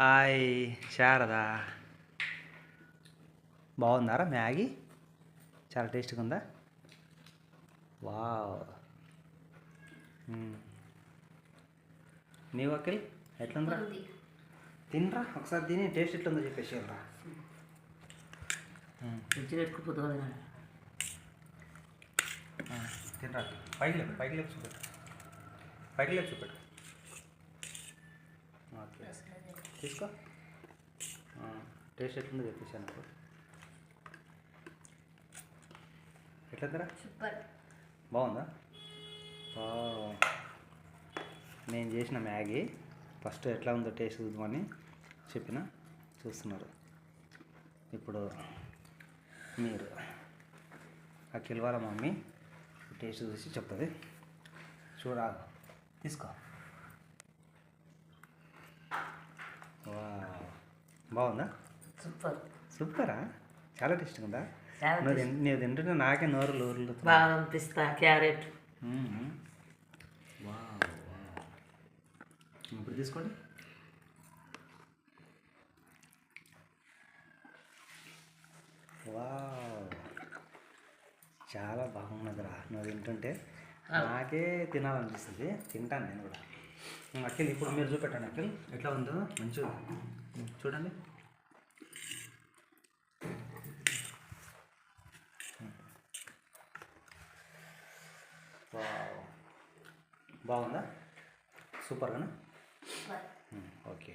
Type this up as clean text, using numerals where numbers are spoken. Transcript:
Hi Sharada, బాగుందారా Maggi? చాలా టేస్ట్గా ఉందా? వావ్. నీ వకీల్ ఎట్లుందిరా? తినరా ఒకసారి తిని టేస్ట్ ఎట్లుందో చెప్పేసి రా. తినరా, పైకి లేపు చూపెట్టు, పైకి లేపు చూపెట్టు. ఓకే, తీసుకో. టేస్ట్ ఎట్లుందో చెప్పేసాను నాకు. ఎట్లుందిరా? సూపర్. బాగుందా? నేను చేసిన మ్యాగీ ఫస్ట్ ఎట్లా ఉందో టేస్ట్ చూద్దామని చెప్పిన, చూస్తున్నారు. ఇప్పుడు మీరు అఖిల్ వాళ్ళ మమ్మీ టేస్ట్ చూసి చెప్తుంది. చూడా, తీసుకో. బాగుందా? సూపర్. సూపరా, చాలా టేస్ట్గా ఉందా? నువ్వు తింటుంటే నాకే నోరు లూరులు. బాదం, పిస్తా, క్యారెట్. ఇప్పుడు తీసుకోండి. వావ్, చాలా బాగున్నదిరా. నువ్వు తింటుంటే నాకే తినాలనిపిస్తుంది. తింటాను నేను కూడా. అఖిల్ ఇప్పుడు మీరు చూపెట్టండి. అఖిల్ ఎట్లా ఉందో మంచిగా చూడండి. బాగుందా? సూపర్గానా? ఓకే.